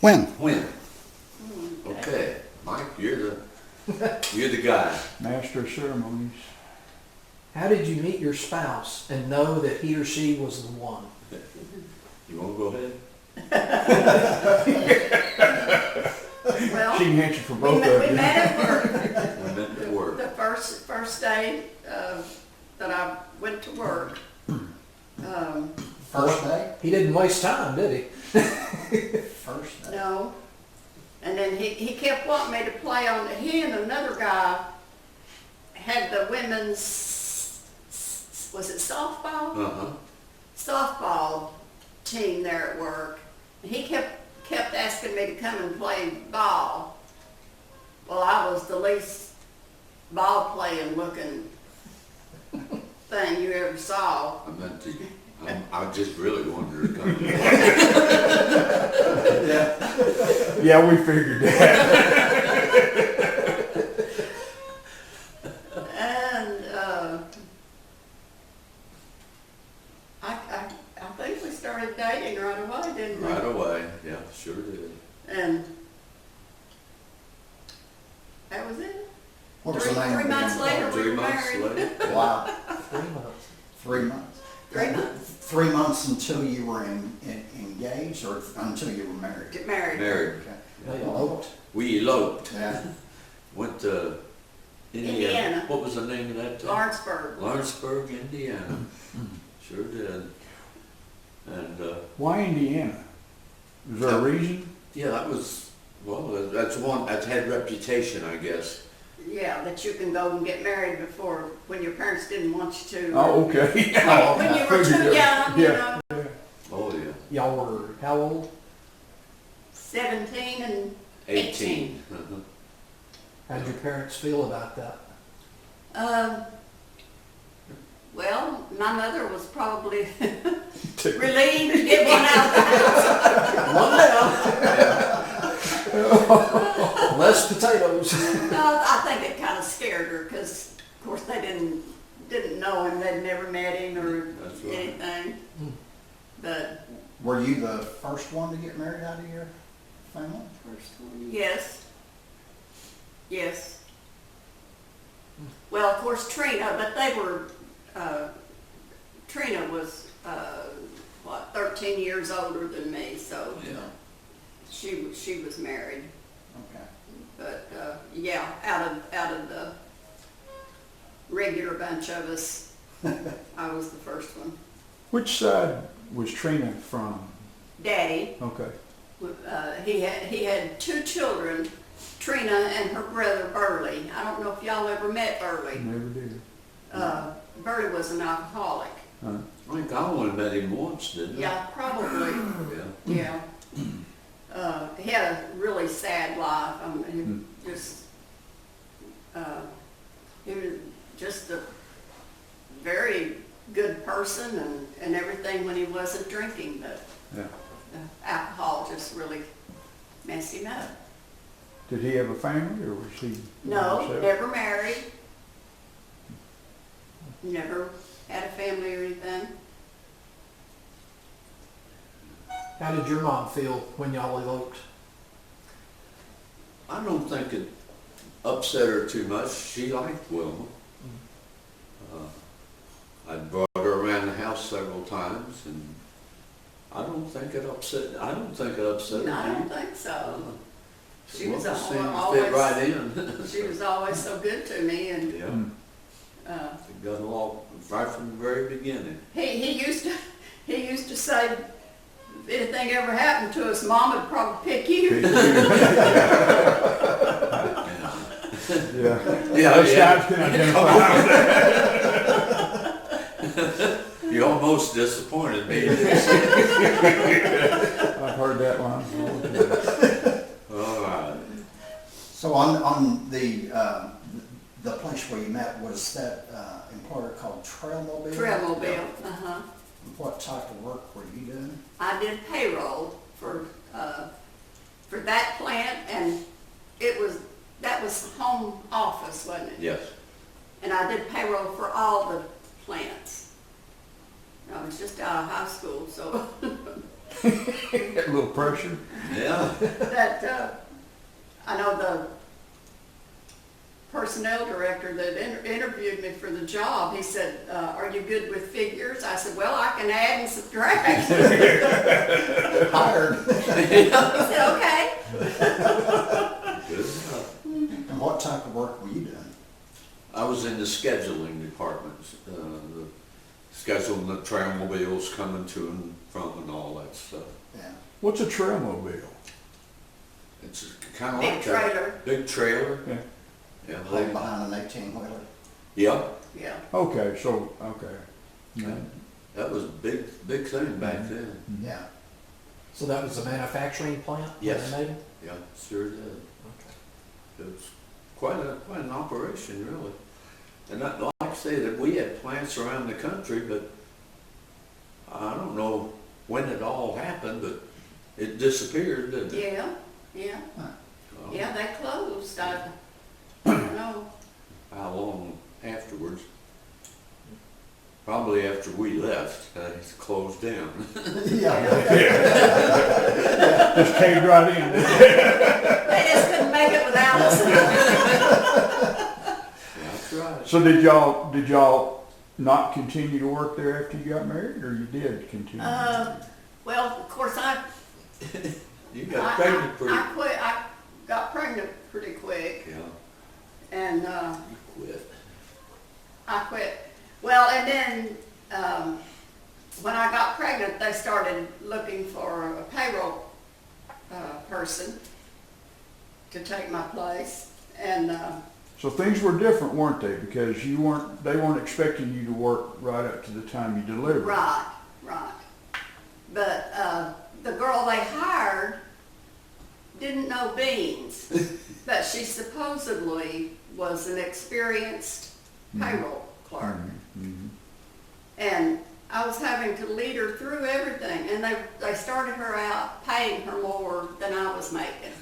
When? When? Okay, Mike, you're the guy. Master of ceremonies. How did you meet your spouse and know that he or she was the one? You wanna go ahead? Well, She can answer for we both met, of we you. met at work. We meant to work. The first day that I went to work. First day? He didn't waste time, did he? First day. No. And then he kept wanting me to play on, he and another guy had the women's, was it softball? Uh-huh. Softball team there at work. And he kept asking me to come and play ball. Well, I was the least ball playing looking thing you ever saw. I meant to, I just really wanted her to come. Yeah, we figured that. And I think we started dating right away, didn't we? Right away, yeah, sure did. And that was it. What was the name? 3 months again? later, we 3 were months married. later. Wow, 3 months. 3 months. 3 months. 3 months until you were engaged or until you were married? Get married. Married. Okay. They Eloped? We eloped, Yeah. went to Indiana. Indiana. What was the name of that town? Lawrenceburg. Lawrenceburg, Indiana. Sure did. And, Why Indiana? Is there a reason? yeah, that was, well, that's one, that's had reputation, I guess. Yeah, that you can go and get married before, when your parents didn't want you to. Oh, okay. When you were too young, you Yeah. know, Oh, yeah. Y'all were how old? 17 and 18. Uh-huh. How'd your parents feel about that? Well, my mother was probably relieved to get one out of the house. One down. Less potatoes. No, I think it kind of scared her because, of course, they didn't know him. They'd never met him or That's right. anything. But Were you the first one to get married out of your family? first one, yes, yes. Well, of course, Trina, but they were. Trina was 13 years older than me, so Yeah. she was married. Okay. But yeah, out of the regular bunch of us, I was the first one. Which side was Trina from? Daddy, Okay. he had 2 children, Trina and her brother Burley. I don't know if y'all ever met Burley. Never did. Burley was an alcoholic. Huh? I think I only met him once, didn't I? Yeah, probably. Yeah. Yeah. He had a really sad life. He was just a very good person and everything when he wasn't drinking, but Yeah. alcohol just really messed him up. Did he have a family or was he? No, himself? never married. Never had a family or anything. How did your mom feel when y'all eloped? I don't think it upset her too much. She liked Wilma. I brought her around the house several times, and I don't think it upset her. No, I don't think so. She was Wilma seemed to always, fit right in. she was always so good to me, and Yeah, uh, it got along right from the very beginning. he used to say, if anything ever happened to us, Mom would probably pick you. Yeah. Yeah, Those guys can identify. You almost disappointed me. I've heard that one. All right. So on the place where you met, was that employer called Trailmobile? Trailmobile, uh-huh. What type of work were you doing? I did payroll for that plant, and that was home office, wasn't it? Yes. And I did payroll for all the plants. I was just out of high school, so A little pressure. Yeah. that, I know the personnel director that interviewed me for the job, he said, are you good with figures? I said, well, I can add and subtract. Hired. He said, okay. Good enough. And what type of work were you doing? I was in the scheduling department, scheduling the trammobiles coming to and from and all that stuff. Yeah. What's a trailmobile? It's kind of Big like trailer. a big trailer. Yeah. Yeah. Hauled behind an 18-wheeler. Yeah. Yeah. Okay, so, okay. Yeah. That was a big thing back then. Yeah. So that was a manufacturing plant? when Yes. they made them? Yeah, sure did. Okay. It was quite an operation, really. And like I say, that we had plants around the country, but I don't know when it all happened, but it disappeared, didn't it? Yeah, yeah, Oh, yeah, they closed. I don't know. How long afterwards? Probably after we left, it closed down. Yeah. Just caved right in. They just couldn't make it without us. That's right. So did y'all not continue to work there after you got married, or you did continue? Well, of course, You got pregnant pretty. I quit. I got pregnant pretty quick, Yeah, and you quit. I quit. Well, and then when I got pregnant, they started looking for a payroll person to take my place, and So things were different, weren't they? Because they weren't expecting you to work right up to the time you delivered. right. But the girl they hired didn't know beans, but she supposedly was an experienced payroll clerk. Mhm. And I was having to lead her through everything, and they started her out paying her more than I was making.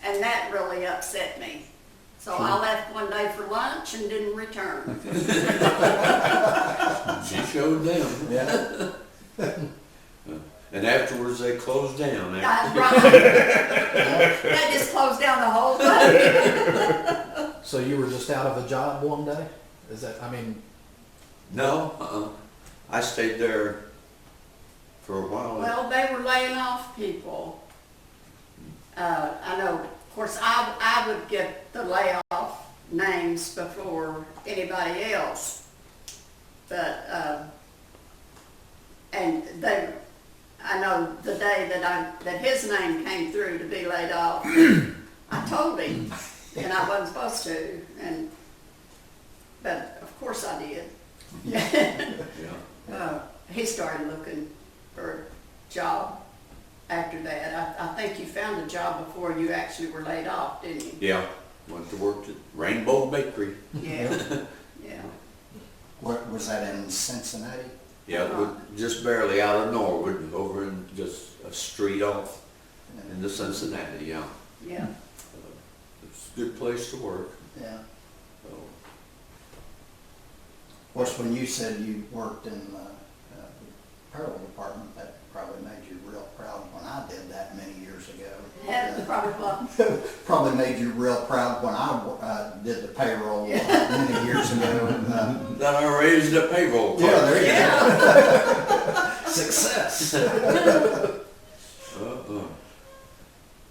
And that really upset me. So I left one day for lunch and didn't return. She showed them. Yeah. And afterwards they closed down. That just closed down the whole thing. So you were just out of a job one day? Is that, I mean, No, I stayed there for a while. Well, they were laying off people. I know, of course, I would get the layoff names before anybody else. But, and I know the day that his name came through to be laid off, I told him, and I wasn't supposed to, but of course I did. Yeah. He started looking for a job after that. I think you found a job before you actually were laid off, didn't you? Yeah, went to work at Rainbow Bakery. Yeah, yeah. What, was that in Cincinnati? Yeah, it was just barely out of Norwood, over in just a street off into Cincinnati, yeah. Yeah. It's a good place to work. Yeah. So, Of course, when you said you worked in the payroll department, that probably made you real proud when I did that many years ago. Yeah, probably what? Probably made you real proud when I did the payroll many years ago. Then I raised the payroll. Yeah, there you Yeah. go. Success.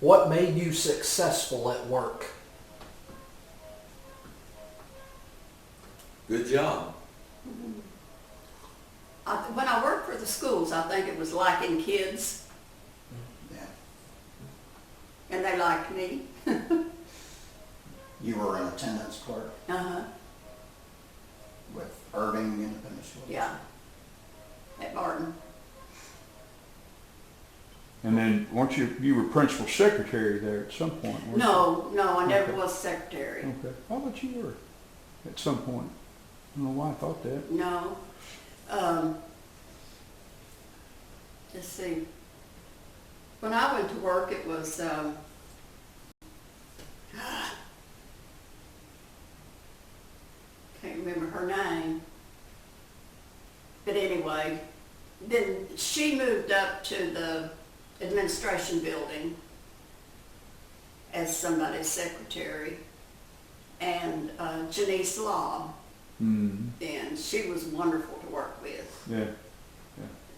what made you successful at work? Good job. When I worked for the schools, I think it was liking kids, Yeah. and they liked me. You were an attendance clerk Uh-huh, with Irving Independent School. yeah. At Barton. And then once you were principal secretary there at some point, weren't you? No, I never was secretary. Okay, I thought you were at some point. I don't know why I thought that. No. Let's see. When I went to work, it was, can't remember her name. But anyway, then she moved up to the administration building as somebody's secretary, and Janice Law, Mm-hmm. and she was wonderful to work with. Yeah.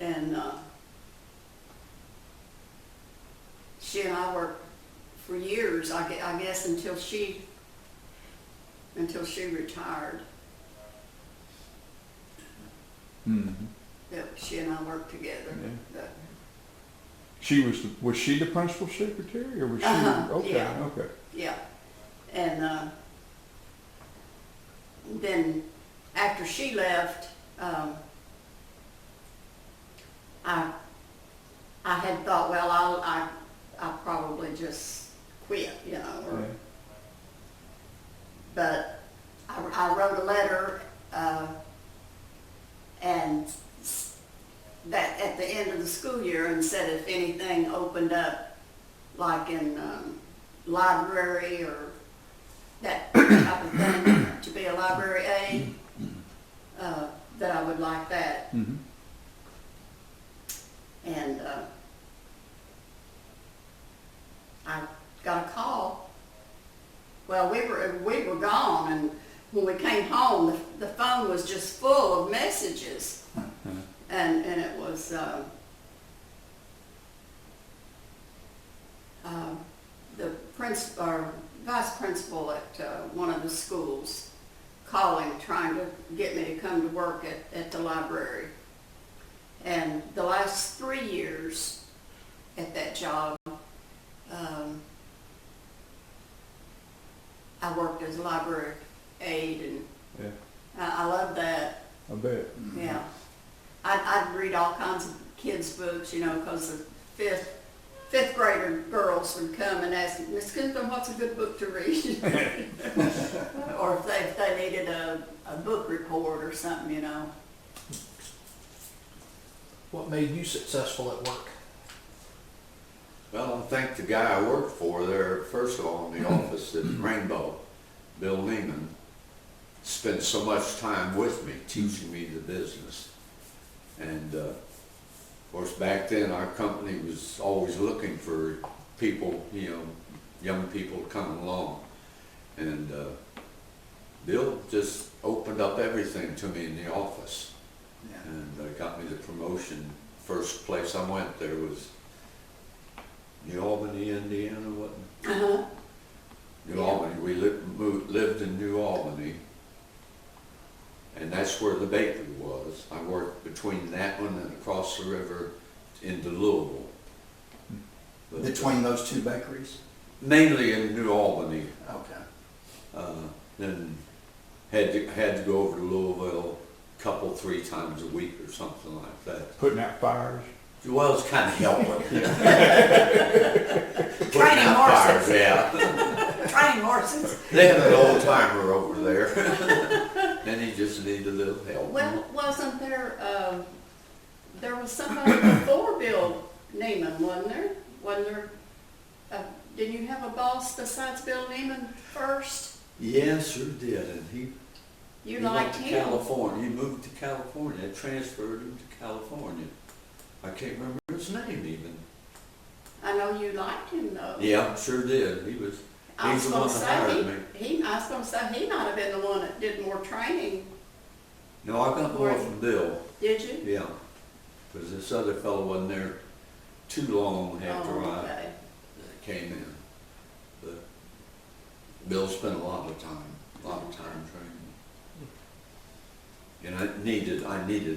And she and I worked for years, I guess, until she retired. Mm-hmm. That she and I worked together. Yeah. But, Was she the principal secretary, or was she? Okay. yeah. Okay. yeah. And then after she left, I had thought, well, I'll probably just quit, you know. Or, Yeah. But I wrote a letter, and that at the end of the school year, and said if anything opened up, like in library or that type of thing, to be a library aide, that I would like that. Mm-hmm. And I got a call. Well, we were gone, and when we came home, the phone was just full of messages, and it was the principal or vice principal at one of the schools calling, trying to get me to come to work at the library. And the last 3 years at that job, I worked as a library aide, and Yeah. I love that. I bet. Yeah, I'd read all kinds of kids' books, you know, because the fifth grader girls would come and ask me, Miss Kinsman, what's a good book to read? Or if they needed a book report or something, you know. What made you successful at work? Well, I think the guy I worked for there, first of all, in the office at Rainbow, Bill Lehman, spent so much time with me, teaching me the business. And of course, back then, our company was always looking for people, you know, young people to come along. And Bill just opened up everything to me in the office. Yeah. And got me the promotion. First place I went there was New Albany, Indiana, wasn't it? Uh-huh. New Yeah. Albany. We lived in New Albany, and that's where the bakery was. I worked between that one and across the river into Louisville. But, Between those two bakeries? mainly in New Albany. Okay. Then had to go over to Louisville three times a week or something like that. Putting out fires. Well, it's kind of helping. Putting Training out fires, horses. yeah. Training horses. They had an old timer over there. And he just needed a little help. Well, wasn't there, there was somebody before Bill Neiman, wasn't there? Wasn't there, didn't you have a boss besides Bill Neiman first? Yes, sure did. And he Liked went to him. California. He moved to California. They transferred him to California. I can't remember his name even. I know you liked him though. Yeah, sure did. He was. I He's was the one gonna that hired say, me. I was gonna say, he might have been the one that did more training, No, I got more from Bill. did you? Yeah, because this other fellow wasn't there too long after Oh, I okay. came in. But Bill spent a lot of time training. And I needed a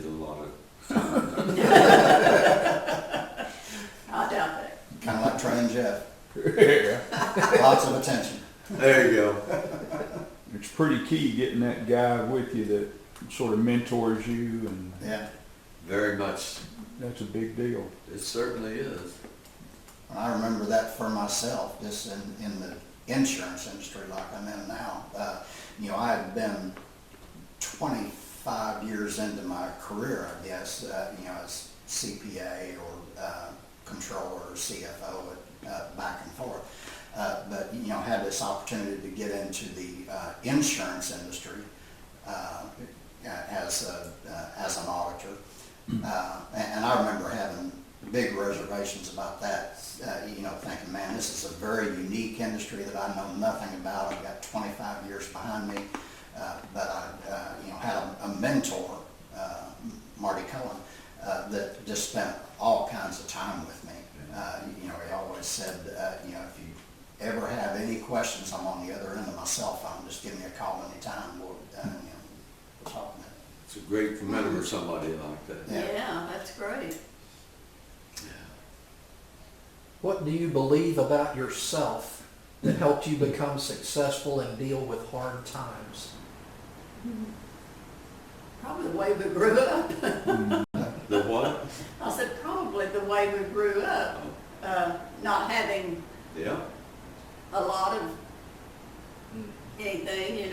lot of time. I doubt that. Kind of like training Jeff. Yeah. Lots of attention. There you go. It's pretty key getting that guy with you that sort of mentors you, and Yeah. Very much. that's a big deal. It certainly is. I remember that for myself, just in the insurance industry like I'm in now. You know, I had been 25 years into my career, I guess, you know, as CPA or controller or CFO, back and forth. But, you know, had this opportunity to get into the insurance industry as an auditor. And I remember having big reservations about that, thinking, man, this is a very unique industry that I know nothing about. I've got 25 years behind me. But I, had a mentor, Marty Cohen, that just spent all kinds of time with me. He always said, if you ever have any questions, I'm on the other end of my cell phone. Just give me a call anytime. We'll talk about it. It's a great to remember somebody like that. Yeah. Yeah, that's great. What do you believe about yourself that helped you become successful and deal with hard times? Probably the way we grew up. The what? I said probably the way we grew up, not having Yeah. a lot of anything,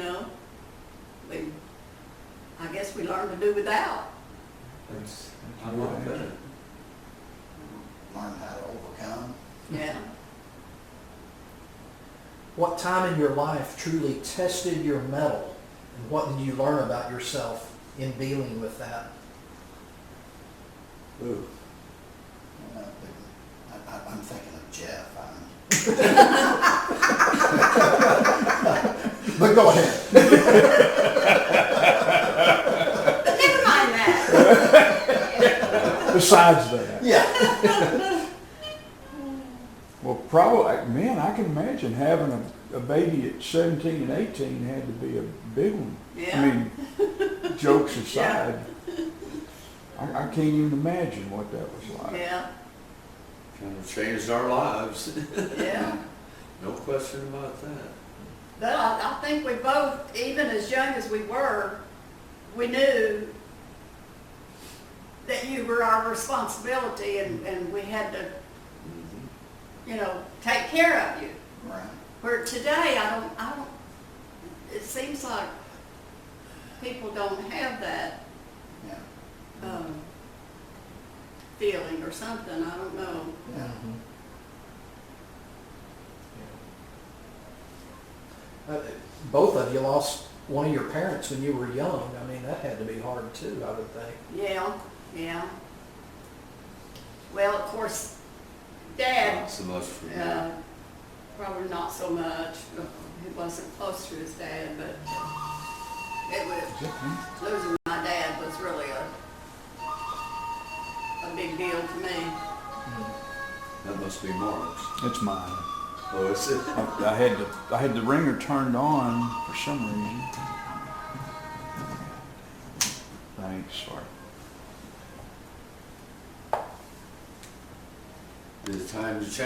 I guess we learned to do without. I like that. Learn how to overcome. Yeah. What time in your life truly tested your mettle? And what did you learn about yourself in dealing with that? Ooh. I'm thinking of Jeff. But go ahead. But never mind that. Besides that, Yeah. well, probably, man, I can imagine having a baby at 17 and 18 had to be a big one. Yeah. I mean, jokes aside, I can't even imagine what that was like. Yeah, Kind of changed our lives. yeah. No question about that. But I think we both, even as young as we were, we knew that you were our responsibility and we had to, take care of you. Right. Where today, I don't, it seems like people don't have that, Yeah. feeling or something, I don't know. Yeah. Both of you lost one of your parents when you were young. I mean, that had to be hard too, I would think. Yeah, yeah. Well, of course, Dad, Not so much for me. probably not so much. He wasn't close to his dad, but it was, losing my dad was really a big deal to me. That must be Mark's. It's mine. Oh, is it? I had the ringer turned on for some reason. Thanks, sorry. Is it time to change?